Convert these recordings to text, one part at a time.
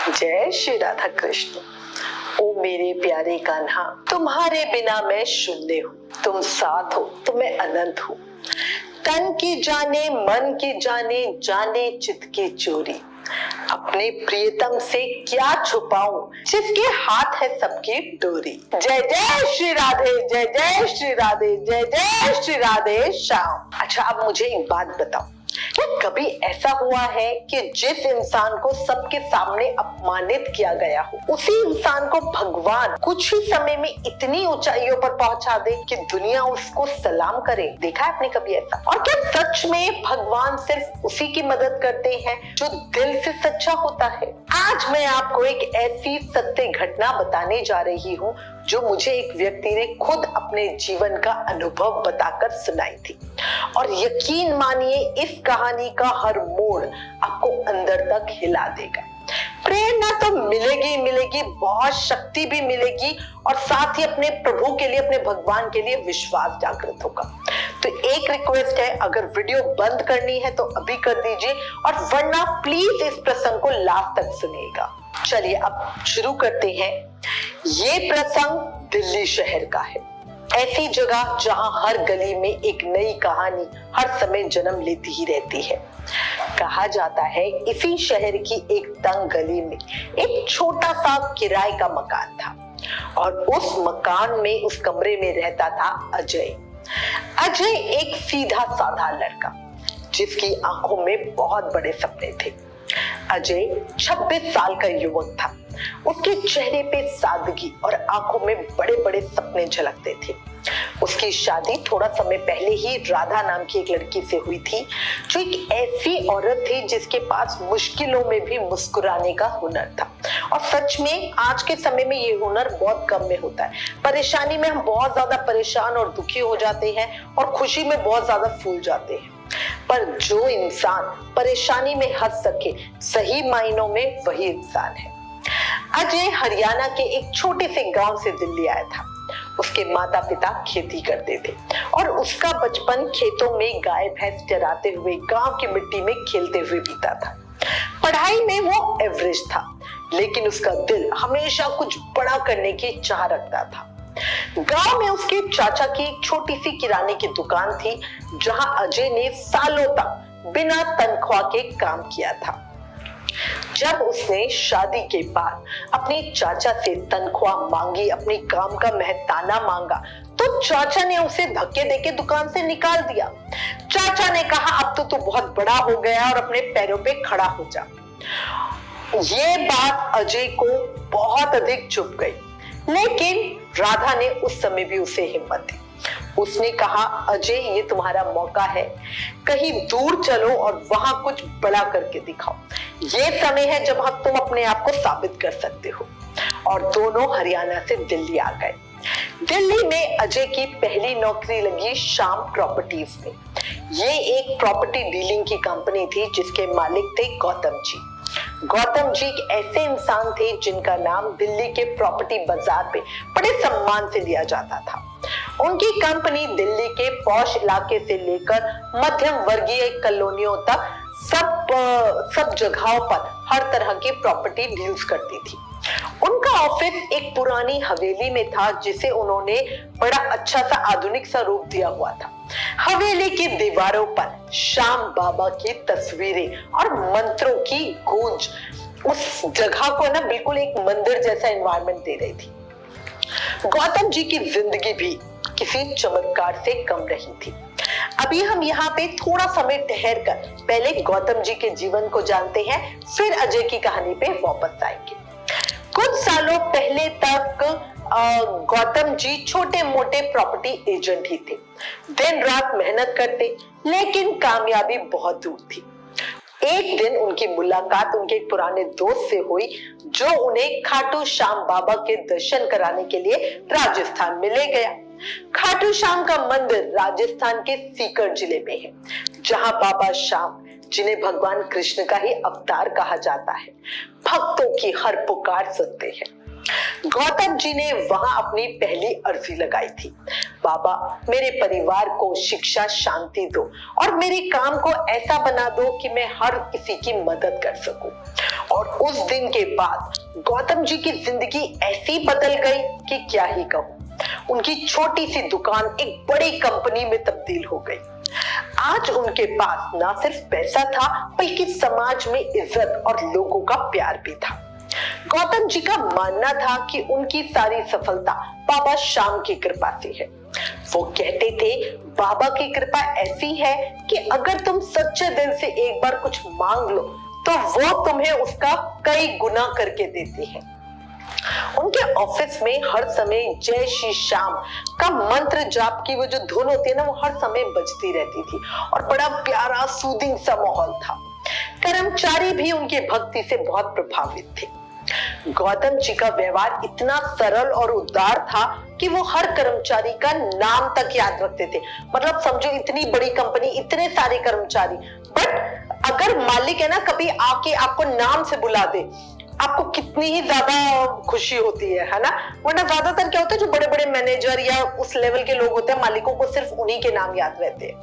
जय श्री राधा कृष्ण। ओ मेरे प्यारे कान्हा, तुम्हारे बिना मैं शून्य हूँ, तुम साथ हो तो मैं अनंत हूँ। तन की जाने मन की जाने, जाने चित्त की चोरी। अपने प्रियतम से क्या छुपाऊं, जिसके हाथ है सबकी डोरी। जय जय श्री राधे, जय जय श्री राधे, जय जय श्री राधे श्याम। अच्छा, अब मुझे एक बात बताओ, क्या कभी ऐसा हुआ है कि जिस इंसान को सबके सामने अपमानित किया गया हो, उसी इंसान को भगवान कुछ ही समय में इतनी ऊंचाइयों पर पहुंचा दे कि दुनिया उसको सलाम करे? देखा है आपने कभी ऐसा? और क्या सच में भगवान सिर्फ उसी की मदद करते हैं जो दिल से सच्चा होता है? आज मैं आपको एक ऐसी सत्य घटना बताने जा रही हूँ जो मुझे एक व्यक्ति ने खुद अपने जीवन का अनुभव बताकर सुनाई थी। और यकीन मानिए, इस कहानी का हर मोड़ आपको अंदर तक हिला देगा। प्रेरणा तो मिलेगी मिलेगी, बहुत शक्ति भी मिलेगी, और साथ ही अपने प्रभु के लिए, अपने भगवान के लिए विश्वास जागृत होगा। तो एक रिक्वेस्ट है, अगर वीडियो बंद करनी है तो अभी कर दीजिए, और वरना प्लीज इस प्रसंग को लास्ट तक सुनिएगा। चलिए अब शुरू करते हैं। ये प्रसंग दिल्ली शहर का है, ऐसी जगह जहां हर गली में एक नई कहानी हर समय जन्म लेती ही रहती है। कहा जाता है इसी शहर की एक तंग गली में एक छोटा सा किराए का मकान था, और उस मकान में, उस कमरे में रहता था अजय। अजय एक सीधा साधा लड़का, जिसकी आंखों में बहुत बड़े सपने थे। अजय 26 साल का युवक था। उसके चेहरे पे सादगी और आंखों में बड़े बड़े सपने झलकते थे। उसकी शादी थोड़ा समय पहले ही राधा नाम की एक लड़की से हुई थी, जो एक ऐसी औरत थी जिसके पास मुश्किलों में भी मुस्कुराने का हुनर था। और सच में आज के समय में ये हुनर बहुत कम में होता है। परेशानी में हम बहुत ज्यादा परेशान और दुखी हो जाते हैं, और खुशी में बहुत ज्यादा फूल जाते हैं, पर जो इंसान परेशानी में हंस सके, सही मायनों में वही इंसान है। अजय हरियाणा के एक छोटे से गांव से दिल्ली आया था। उसके माता पिता खेती करते थे, और उसका बचपन खेतों में गाय भैंस चराते हुए, गांव की मिट्टी में खेलते हुए बीता था। पढ़ाई में वो एवरेज था, लेकिन उसका दिल हमेशा कुछ बड़ा करने की चाह रखता था। गांव में उसके चाचा की एक छोटी सी किराने की दुकान थी, जहां अजय ने सालों तक बिना तनख्वाह के काम किया था। जब उसने शादी के बाद अपने चाचा से तनख्वाह मांगी, अपनी काम का मेहताना मांगा, तो चाचा ने उसे धक्के देके दुकान से निकाल दिया। चाचा ने कहा, अब तो तू बहुत बड़ा हो गया और अपने पैरों पे खड़ा हो जा। ये बात अजय को बहुत अधिक चुभ गई, लेकिन राधा ने उस समय भी उसे हिम्मत दी। उसने कहा, अजय ये तुम्हारा मौका है, कहीं दूर चलो और वहां कुछ बड़ा करके दिखाओ। ये समय है जब तुम अपने आप को साबित कर सकते हो। और दोनों हरियाणा से दिल्ली आ गए। दिल्ली में अजय की पहली नौकरी लगी श्याम प्रॉपर्टीज में। ये एक प्रॉपर्टी डीलिंग की कंपनी थी, जिसके मालिक थे गौतम जी। गौतम जी एक ऐसे इंसान थे जिनका नाम दिल्ली के प्रॉपर्टी बाजार पे बड़े सम्मान से लिया जाता था। उनकी कंपनी दिल्ली के पॉश इलाके से लेकर मध्यम वर्गीय कॉलोनियों तक सब जगहों पर हर तरह की प्रॉपर्टी डील्स करती थी। उनका ऑफिस एक पुरानी हवेली में था, जिसे उन्होंने बड़ा अच्छा सा आधुनिक सा रूप दिया हुआ था। हवेली की दीवारों पर श्याम बाबा की तस्वीरें और मंत्रों की गूंज उस जगह को ना बिल्कुल एक मंदिर जैसा एनवायरनमेंट दे रही थी। गौतम जी की जिंदगी भी किसी चमत्कार से कम रही थी। अभी हम यहाँ पे थोड़ा समय ठहर कर पहले गौतम जी के जीवन को जानते हैं, फिर अजय की कहानी पे वापस आएंगे। कुछ सालों पहले तक गौतम जी छोटे मोटे प्रॉपर्टी एजेंट ही थे। दिन रात मेहनत करते, लेकिन कामयाबी बहुत दूर थी। एक दिन उनकी मुलाकात उनके एक पुराने दोस्त से हुई, जो उन्हें खाटू श्याम बाबा के दर्शन कराने के लिए राजस्थान में ले गया। खाटू श्याम का मंदिर राजस्थान के सीकर जिले में है, जहां बाबा श्याम, जिन्हें भगवान कृष्ण का ही अवतार कहा जाता है, भक्तों की हर पुकार सुनते हैं। गौतम जी ने वहां अपनी पहली अर्जी लगाई थी, बाबा मेरे परिवार को शिक्षा शांति दो और मेरे काम को ऐसा बना दो कि मैं हर किसी की मदद कर सकूं। और उस दिन के बाद गौतम जी की जिंदगी ऐसी बदल गई कि क्या ही कहूं। उनकी छोटी सी दुकान एक बड़ी कंपनी में तब्दील हो गई। आज उनके पास ना सिर्फ पैसा था बल्कि समाज में इज्जत और लोगों का प्यार भी था। गौतम जी का मानना था कि उनकी सारी सफलता बाबा श्याम की कृपा से है। वो कहते थे बाबा की कृपा ऐसी है कि अगर तुम सच्चे दिल से एक बार कुछ मांग लो तो वो तुम्हें उसका कई गुना करके देते हैं। उनके ऑफिस में हर समय जय श्री श्याम का मंत्र जाप की वो जो धुन होती है ना, वो हर समय बजती रहती थी और बड़ा प्यारा सूदिंग सा माहौल था। कर्मचारी भी उनकी भक्ति से बहुत प्रभावित थे। गौतम जी का व्यवहार इतना सरल और उदार था कि वो हर कर्मचारी का नाम तक याद रखते थे। मतलब समझो इतनी बड़ी कंपनी, इतने सारे कर्मचारी, बट अगर मालिक है ना कभी आके आपको नाम से बुला दे, आपको कितनी ही ज्यादा खुशी होती है ना। वरना ज्यादातर क्या होता है, जो बड़े बड़े मैनेजर या उस लेवल के लोग होते हैं, मालिकों को सिर्फ उन्हीं के नाम याद रहते हैं।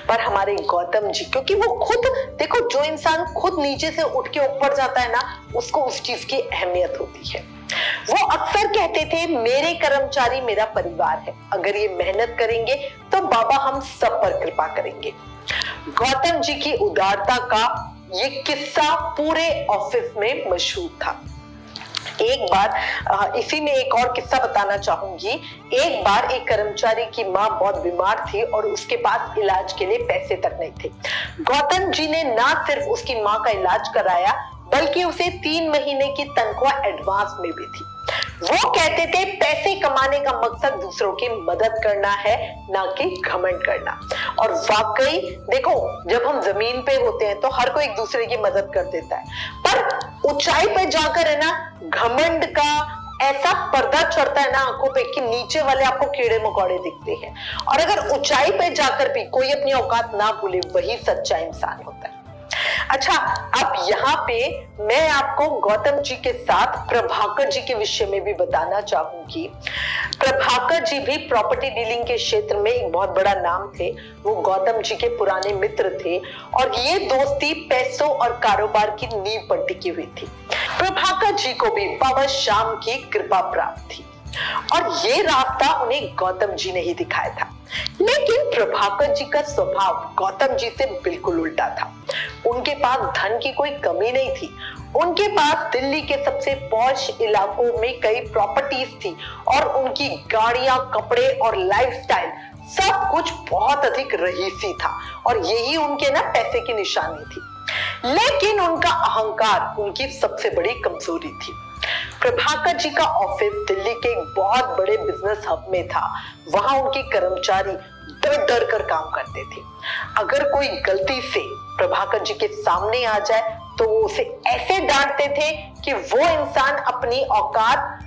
पर हमारे गौतम जी, क्योंकि वो खुद देखो, जो इंसान खुद नीचे से उठ के ऊपर जाता है ना, उसको उस चीज की अहमियत होती है। वो अक्सर कहते थे मेरे कर्मचारी मेरा परिवार है, अगर ये मेहनत करेंगे तो बाबा हम सब पर कृपा करेंगे। गौतम जी की उदारता का ये किस्सा पूरे ऑफिस में मशहूर था। एक बार इसी में एक और किस्सा बताना चाहूंगी। एक बार एक कर्मचारी की मां बहुत बीमार थी और उसके पास इलाज के लिए पैसे तक नहीं थे। गौतम जी ने ना सिर्फ उसकी मां का इलाज कराया बल्कि उसे 3 महीने की तनख्वाह एडवांस में भी थी। वो कहते थे पैसे कमाने का मकसद दूसरों की मदद करना है, ना कि घमंड करना। और वाकई देखो, जब हम जमीन पे होते हैं तो हर कोई एक दूसरे की मदद कर देता है, पर ऊंचाई पे जाकर है ना, घमंड का ऐसा पर्दा चढ़ता है ना आंखों पे कि नीचे वाले आपको कीड़े मकोड़े दिखते हैं। और अगर ऊंचाई पे जाकर भी कोई अपनी औकात ना भूले, वही सच्चा इंसान होता है। अच्छा, अब यहाँ पे मैं आपको गौतम जी के साथ प्रभाकर जी के विषय में भी बताना चाहूंगी। प्रभाकर जी भी प्रॉपर्टी डीलिंग के क्षेत्र में एक बहुत बड़ा नाम थे। वो गौतम जी के पुराने मित्र थे और ये दोस्ती पैसों और कारोबार की नींव पर टिकी हुई थी। प्रभाकर जी को भी बाबा श्याम की कृपा प्राप्त थी और ये रास्ता उन्हें गौतम जी ने ही दिखाया था। लेकिन प्रभाकर जी का स्वभाव गौतम जी से बिल्कुल उल्टा था। उनके पास धन की कोई कमी नहीं थी। उनके पास दिल्ली के सबसे पॉश इलाकों में कई प्रॉपर्टीज थी और उनकी गाड़ियां, कपड़े और लाइफस्टाइल सब कुछ बहुत अधिक रईसी था और यही उनके ना पैसे की निशानी थी। लेकिन उनका अहंकार उनकी सबसे बड़ी कमजोरी थी। प्रभाकर जी का ऑफिस दिल्ली के एक बहुत बड़े बिजनेस हब में था। वहां उनके कर्मचारी डर डर कर काम करते थे। अगर कोई गलती से प्रभाकर जी के सामने आ जाए तो वो उसे ऐसे डांटते थे कि वो इंसान अपनी औकात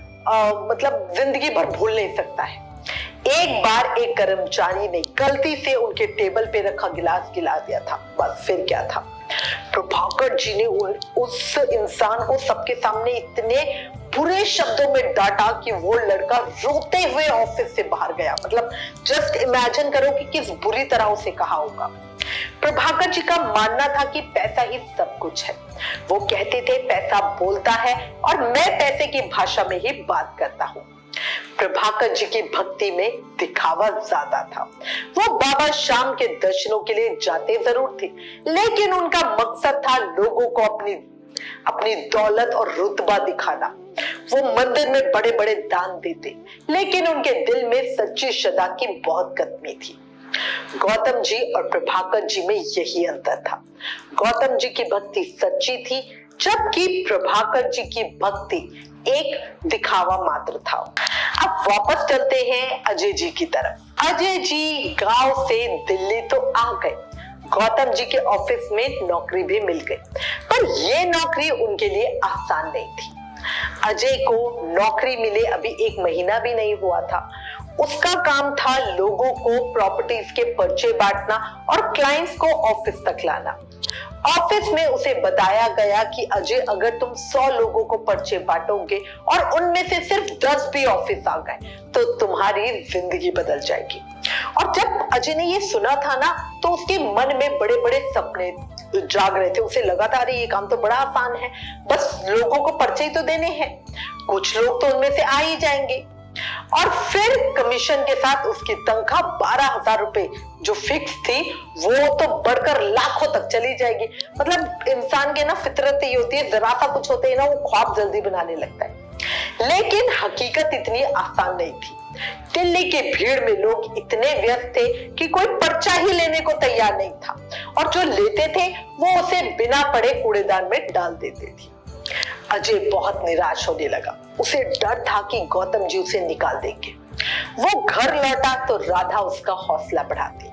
मतलब जिंदगी भर भूल नहीं सकता है। एक बार एक कर्मचारी ने गलती से उनके टेबल पे रखा गिलास गिरा दिया था। बस फिर क्या था, प्रभाकर जी ने उस इंसान को सबके सामने इतने बुरे शब्दों में डांटा कि वो लड़का रोते हुए ऑफिस से बाहर गया। मतलब जस्ट इमेजिन करो कि किस बुरी तरह उसे कहा होगा। प्रभाकर जी का मानना था कि पैसा ही सब कुछ है। वो कहते थे पैसा बोलता है और मैं पैसे की भाषा में ही बात करता हूँ। प्रभाकर जी की भक्ति में दिखावा ज्यादा था। वो बाबा श्याम के दर्शनों के लिए जाते जरूर थे, लेकिन उनका मकसद था लोगों को अपनी दौलत और रुतबा दिखाना। वो मंदिर में बड़े बड़े दान देते, लेकिन उनके दिल में सच्ची श्रद्धा की बहुत कमी थी। गौतम जी और प्रभाकर जी में यही अंतर था। गौतम जी की भक्ति सच्ची थी, जबकि प्रभाकर जी की भक्ति एक दिखावा मात्र था। अब वापस चलते हैं अजय जी की तरफ। अजय जी गांव से दिल्ली तो आ गए, गौतम जी के ऑफिस में नौकरी भी मिल गई, पर यह नौकरी उनके लिए आसान नहीं थी। अजय को नौकरी मिले अभी 1 महीना भी नहीं हुआ था। उसका काम था लोगों को प्रॉपर्टीज के पर्चे बांटना और क्लाइंट्स को ऑफिस तक लाना। ऑफिस में उसे बताया गया कि अजय, अगर तुम 100 लोगों को पर्चे बांटोगे और उनमें से सिर्फ 10 भी ऑफिस आ गए तो तुम्हारी जिंदगी बदल जाएगी। और जब अजय ने ये सुना था ना, तो उसके मन में बड़े बड़े सपने जाग रहे थे। उसे लगा था अरे ये काम तो बड़ा आसान है, बस लोगों को पर्चे ही तो देने हैं, कुछ लोग तो उनमें से आ ही जाएंगे। और फिर कमीशन के साथ उसकी तनख्वाह 12,000 रुपए जो फिक्स थी वो तो बढ़कर लाखों तक चली जाएगी। मतलब इंसान के ना फितरत ये होती है, जरा सा कुछ होते ही ना वो ख्वाब जल्दी बनाने लगता है। लेकिन हकीकत इतनी आसान नहीं थी। दिल्ली की भीड़ में लोग इतने व्यस्त थे कि कोई पर्चा ही लेने को तैयार नहीं था, और जो लेते थे वो उसे बिना पढ़े कूड़ेदान में डाल देते थे। अजय बहुत निराश होने लगा। उसे डर था कि गौतम जी उसे निकाल देंगे। वो घर लौटा तो राधा उसका हौसला बढ़ाती।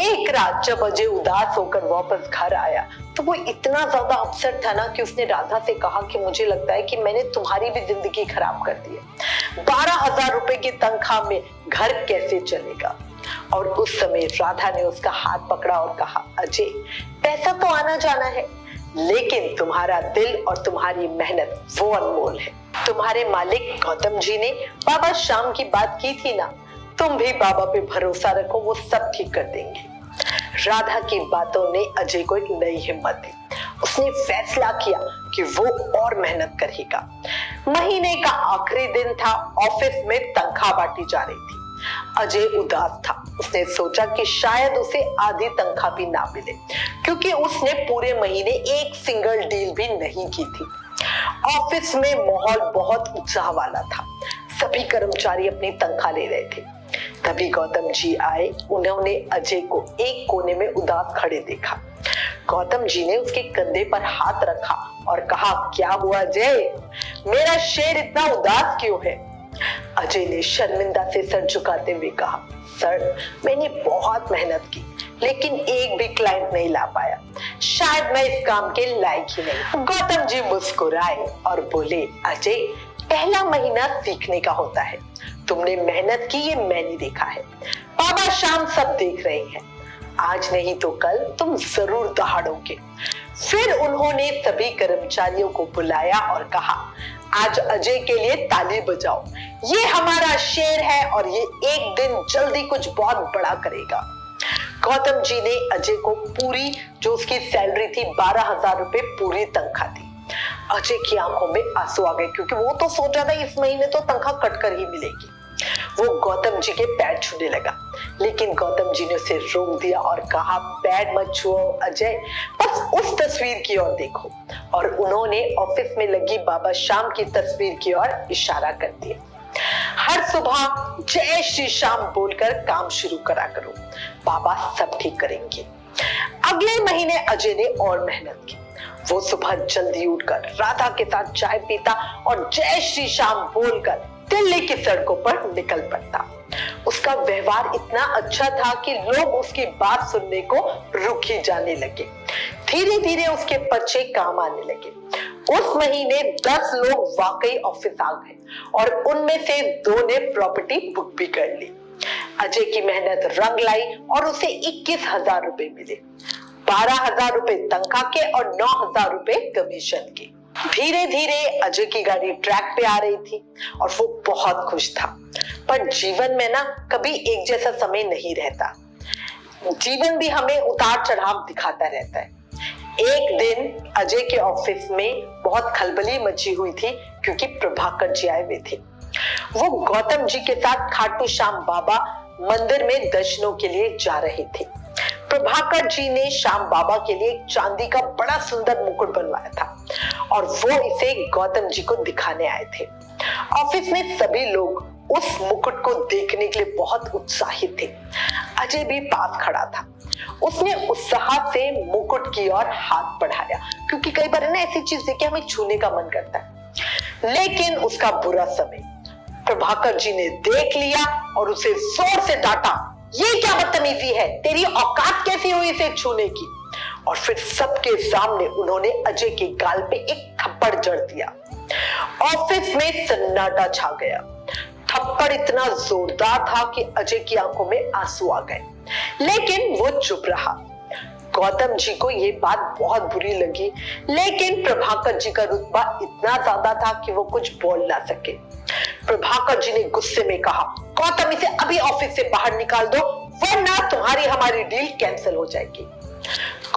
एक रात जब अजय उदास होकर वापस घर आया तो वो इतना ज्यादा अपसेट था ना कि उसने राधा से कहा कि मुझे लगता है कि मैंने तुम्हारी भी जिंदगी खराब कर दी है। 12,000 रुपए की तनख्वाह में घर कैसे चलेगा? और उस समय राधा ने उसका हाथ पकड़ा और कहा, अजय, पैसा तो आना जाना है, लेकिन तुम्हारा दिल और तुम्हारी मेहनत वो अनमोल है। तुम्हारे मालिक गौतम जी ने बाबा श्याम की बात की थी ना, तुम भी बाबा पे भरोसा रखो, वो सब ठीक कर देंगे। राधा की बातों ने अजय को एक नई हिम्मत दी। उसने फैसला किया कि वो और मेहनत करेगा। महीने का आखिरी दिन था, ऑफिस में तनख्वाह बांटी जा रही थी। अजय उदास था। उसने सोचा कि शायद उसे आधी तनख्वाह भी ना मिले, क्योंकि उसने पूरे महीने एक सिंगल डील भी नहीं की थी। ऑफिस में माहौल बहुत उत्साह वाला था। सभी कर्मचारी अपनी तनख्वाह ले रहे थे। तभी गौतम जी आए। उन्होंने अजय को एक कोने में उदास खड़े देखा। गौतम जी ने उसके कंधे पर हाथ रखा और कहा, क्या हुआ अजय, मेरा शेर इतना उदास क्यों है? अजय ने शर्मिंदा से सर झुकाते हुए कहा, सर, मैंने बहुत मेहनत की, लेकिन एक भी क्लाइंट नहीं ला पाया। शायद मैं इस काम के लायक ही नहीं। गौतम जी मुस्कुराए और बोले, अजय, पहला महीना सीखने का होता है। तुमने मेहनत की ये मैंने देखा है। बाबा श्याम सब देख रहे हैं। आज नहीं तो कल तुम जरूर दहाड़ोगे। फिर उन्होंने सभी कर्मचारियों को बुलाया और कहा, आज अजय के लिए ताली बजाओ। ये हमारा शेर है और ये एक दिन जल्दी कुछ बहुत बड़ा करेगा। गौतम जी ने अजय को पूरी जो उसकी सैलरी थी 12,000 रुपए पूरी तनख्वाह दी। अजय की आंखों में आंसू आ गए, क्योंकि वो तो सोचा था इस महीने तो तनख्वाह कटकर ही मिलेगी। वो गौतम जी के पैर छूने लगा, लेकिन गौतम जी ने उसे रोक दिया और कहा, पैर मत छुओ अजय, बस उस तस्वीर की ओर देखो। और उन्होंने ऑफिस में लगी बाबा श्याम की तस्वीर की ओर इशारा कर दिया। हर सुबह जय श्री श्याम बोलकर काम शुरू करा करो, बाबा सब ठीक करेंगे। अगले महीने अजय ने और मेहनत की। वो सुबह जल्दी उठकर राधा के साथ चाय पीता और जय श्री श्याम बोलकर दिल्ली की सड़कों पर निकल पड़ता। उसका व्यवहार इतना अच्छा था कि लोग उसकी बात सुनने को रुक ही जाने लगे। धीरे धीरे उसके पर्चे काम आने लगे। उस महीने 10 लोग वाकई ऑफिस आ गए और उनमें से 2 ने प्रॉपर्टी बुक भी कर ली। अजय की मेहनत रंग लाई और उसे 21,000 रुपए मिले। 12,000 रुपए तनख्वाह के और 9,000 रुपए कमीशन के। धीरे धीरे अजय की गाड़ी ट्रैक पे आ रही थी और वो बहुत खुश था। पर जीवन में ना कभी एक जैसा समय नहीं रहता। जीवन भी हमें उतार चढ़ाव दिखाता रहता है। एक दिन अजय के ऑफिस में बहुत खलबली मची हुई थी, क्योंकि प्रभाकर जी आए हुए थे। वो गौतम जी के साथ खाटू श्याम बाबा मंदिर में दर्शनों के लिए जा रहे थे। प्रभाकर जी ने श्याम बाबा के लिए एक चांदी का बड़ा सुंदर मुकुट बनवाया था और वो इसे गौतम जी को दिखाने आए थे। ऑफिस में सभी लोग उस मुकुट को देखने के लिए बहुत उत्साहित थे। अजय भी पास खड़ा था। उसने उत्साह से मुकुट की ओर हाथ बढ़ाया, क्योंकि कई बार ना ऐसी चीज देख के हमें छूने का मन करता है। लेकिन उसका बुरा समय प्रभाकर जी ने देख लिया और उसे जोर से डांटा, ये क्या बदतमीजी है, तेरी औकात कैसी हुई इसे छूने की? और फिर सबके सामने उन्होंने अजय के गाल पे एक थप्पड़ जड़ दिया। ऑफिस में सन्नाटा छा गया। थप्पड़ इतना जोरदार था कि अजय की आंखों में आंसू आ गए, लेकिन वो चुप रहा। गौतम जी को ये बात बहुत बुरी लगी, लेकिन प्रभाकर जी का रुतबा इतना ज्यादा था कि वो कुछ बोल ना सके। प्रभाकर जी ने गुस्से में कहा, गौतम, इसे अभी ऑफिस से बाहर निकाल दो, वरना तुम्हारी हमारी डील कैंसिल हो जाएगी।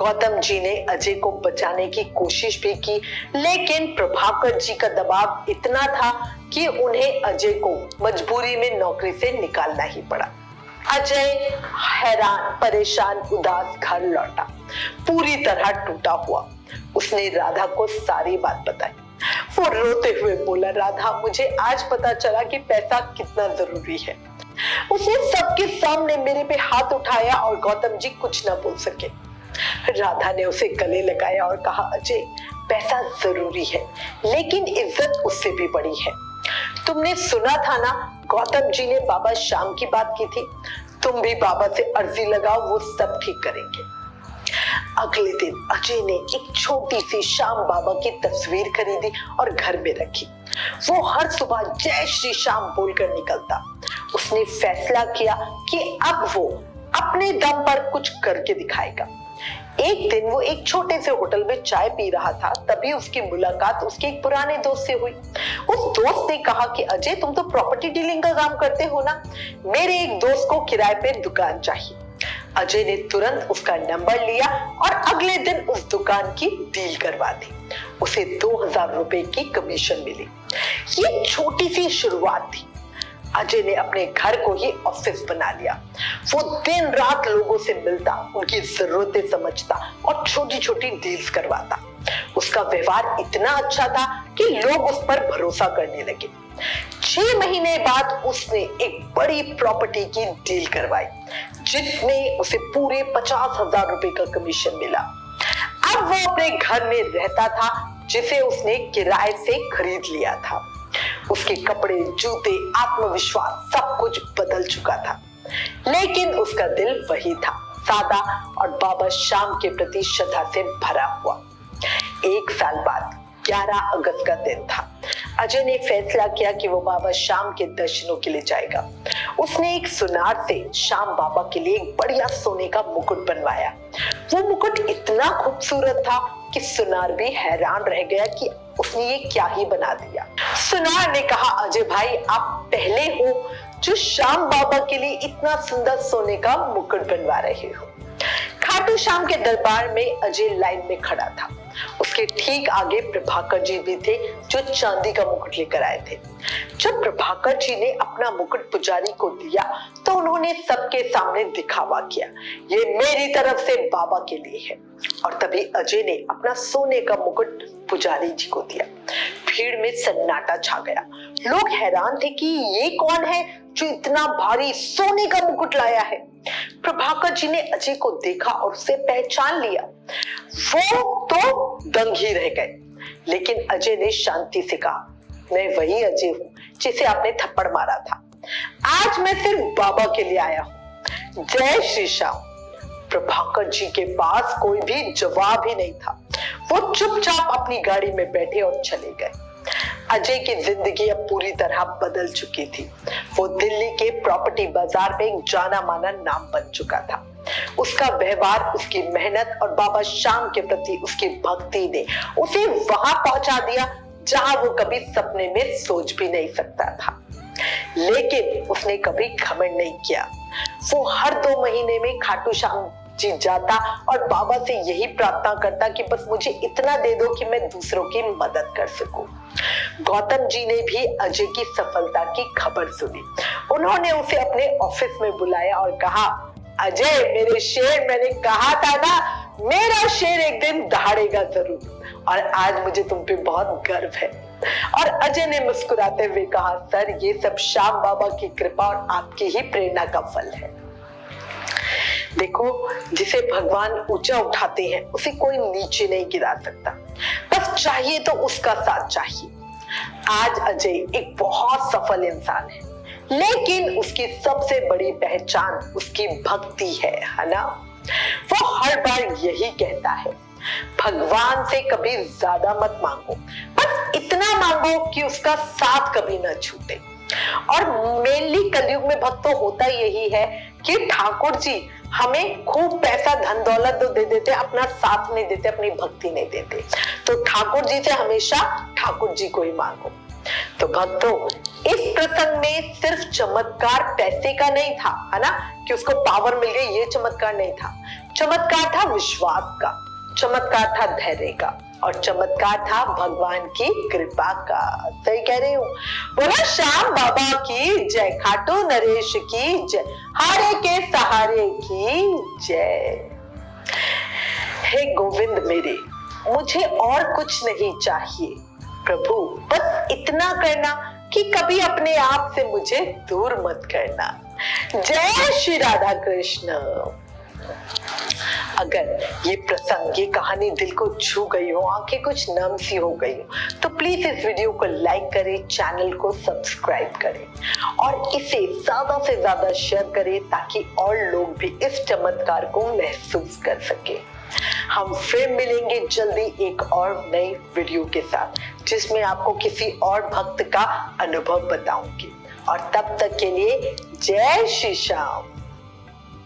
गौतम जी ने अजय को बचाने की कोशिश भी की, लेकिन प्रभाकर जी का दबाव इतना था कि उन्हें अजय को मजबूरी में नौकरी से निकालना ही पड़ा। अजय हैरान, परेशान, उदास घर लौटा, पूरी तरह टूटा हुआ। उसने राधा को सारी बात बताई। वो रोते हुए बोला, राधा, मुझे आज पता चला कि पैसा कितना जरूरी है। उसने सबके सामने मेरे पे हाथ उठाया और गौतम जी कुछ न बोल सके। राधा ने उसे गले लगाया और कहा, अजय, पैसा जरूरी है, लेकिन इज्जत उससे भी बड़ी है। तुमने सुना था ना, गौतम जी ने बाबा श्याम की बात की थी। तुम भी बाबा से अर्जी लगाओ, वो सब ठीक करेंगे। अगले दिन अजय ने एक छोटी सी श्याम बाबा की तस्वीर खरीदी और घर में रखी। वो हर सुबह जय श्री श्याम बोलकर निकलता। उसने फैसला किया कि अब वो अपने दम पर कुछ करके दिखाएगा। एक दिन वो एक छोटे से होटल में चाय पी रहा था, तभी उसकी मुलाकात उसके एक पुराने दोस्त से हुई। उस दोस्त ने कहा कि अजय, तुम तो प्रॉपर्टी डीलिंग का काम करते हो ना, मेरे एक दोस्त को किराए पे दुकान चाहिए। अजय ने तुरंत उसका नंबर लिया और अगले दिन उस दुकान की डील करवा दी। उसे 2000 रुपए की कमीशन मिली। ये छोटी सी शुरुआत थी। अजय ने अपने घर को ही ऑफिस बना लिया। वो दिन रात लोगों से मिलता, उनकी जरूरतें समझता और छोटी छोटी डील्स करवाता। उसका व्यवहार इतना अच्छा था कि लोग उस पर भरोसा करने लगे। 6 महीने बाद उसने एक बड़ी प्रॉपर्टी की डील करवाई, जिसमें उसे पूरे 50,000 रुपए का कमीशन मिला। अब वो अपने घर में रहता था, जिसे उसने किराए से खरीद लिया था। उसके कपड़े, जूते, आत्मविश्वास सब कुछ बदल चुका था, लेकिन उसका दिल वही था, सादा और बाबा श्याम के प्रति श्रद्धा से भरा हुआ। 1 साल बाद 11 अगस्त का दिन था। अजय ने फैसला किया कि वो बाबा श्याम के दर्शनों के लिए जाएगा। उसने एक सुनार से श्याम बाबा के लिए एक बढ़िया सोने का मुकुट बनवाया। वो मुकुट इतना खूबसूरत था कि सुनार भी हैरान रह गया कि उसने ये क्या ही बना दिया। सुनार ने कहा, अजय भाई, आप पहले हो जो श्याम बाबा के लिए इतना सुंदर सोने का मुकुट बनवा रहे हो। खाटू श्याम के दरबार में अजय लाइन में खड़ा था। उसके ठीक आगे प्रभाकर जी भी थे, जो चांदी का मुकुट लेकर आए थे। जब प्रभाकर जी ने अपना मुकुट पुजारी को दिया तो उन्होंने सबके सामने दिखावा किया, ये मेरी तरफ से बाबा के लिए है। और तभी अजय ने अपना सोने का मुकुट पुजारी जी को दिया। भीड़ में सन्नाटा छा गया। लोग हैरान थे कि ये कौन है जो इतना भारी सोने का मुकुट लाया है। प्रभाकर जी ने अजय को देखा और उसे पहचान लिया। वो तो दंग ही रह गए, लेकिन अजय ने शांति से कहा, मैं वही अजय हूँ जिसे आपने थप्पड़ मारा था। आज मैं सिर्फ बाबा के लिए आया हूँ। जय श्री श्याम। प्रभाकर जी के पास कोई भी जवाब ही नहीं था। वो चुपचाप अपनी गाड़ी में बैठे और चले गए। अजय की जिंदगी अब पूरी तरह बदल चुकी थी। वो दिल्ली के प्रॉपर्टी बाजार में एक जाना माना नाम बन चुका था। उसका व्यवहार, उसकी मेहनत और बाबा श्याम के प्रति उसकी भक्ति ने उसे वहां पहुंचा दिया जहां वो कभी सपने में सोच भी नहीं सकता था। लेकिन उसने कभी घमंड नहीं किया। वो हर 2 महीने में खाटू श्याम जी जाता और बाबा से यही प्रार्थना करता कि बस मुझे इतना दे दो कि मैं दूसरों की मदद कर सकूं। गौतम जी ने भी अजय की सफलता की खबर सुनी। उन्होंने उसे अपने ऑफिस में बुलाया और कहा, अजय मेरे शेर, मैंने कहा था ना, मेरा शेर एक दिन दहाड़ेगा जरूर, और आज मुझे तुम पे बहुत गर्व है। और अजय ने मुस्कुराते हुए कहा, सर, ये सब श्याम बाबा की कृपा और आपकी ही प्रेरणा का फल है। देखो, जिसे भगवान ऊंचा उठाते हैं उसे कोई नीचे नहीं गिरा सकता। बस चाहिए तो उसका साथ चाहिए। आज अजय एक बहुत सफल इंसान है, लेकिन उसकी सबसे बड़ी पहचान उसकी भक्ति है ना। वो हर बार यही कहता है, भगवान से कभी ज्यादा मत मांगो, बस इतना मांगो कि उसका साथ कभी न छूटे। और मेनली कलयुग में भक्त तो होता यही है कि ठाकुर जी हमें खूब पैसा धन दौलत तो दे देते, अपना साथ नहीं देते, अपनी भक्ति नहीं देते। तो ठाकुर जी से हमेशा ठाकुर जी को ही मांगो। तो भक्तों, इस प्रसंग में सिर्फ चमत्कार पैसे का नहीं था, है ना, कि उसको पावर मिल गई, ये चमत्कार नहीं था। चमत्कार था विश्वास का, चमत्कार था धैर्य का, और चमत्कार था भगवान की कृपा का। सही कह रही हूँ? बोला श्याम बाबा की जय, खाटू नरेश की जय, हारे के सहारे की जय। हे गोविंद मेरे, मुझे और कुछ नहीं चाहिए प्रभु, बस इतना करना कि कभी अपने आप से मुझे दूर मत करना। जय श्री राधा कृष्ण। अगर ये प्रसंग, ये कहानी दिल को छू गई हो, आंखें कुछ नम सी हो गई हो, तो प्लीज इस वीडियो को लाइक करें, चैनल को सब्सक्राइब करें और इसे ज्यादा से ज्यादा शेयर करें ताकि और लोग भी इस चमत्कार को महसूस कर सके। हम फिर मिलेंगे जल्दी एक और नई वीडियो के साथ, जिसमें आपको किसी और भक्त का अनुभव बताऊंगी। और तब तक के लिए जय श्री श्याम।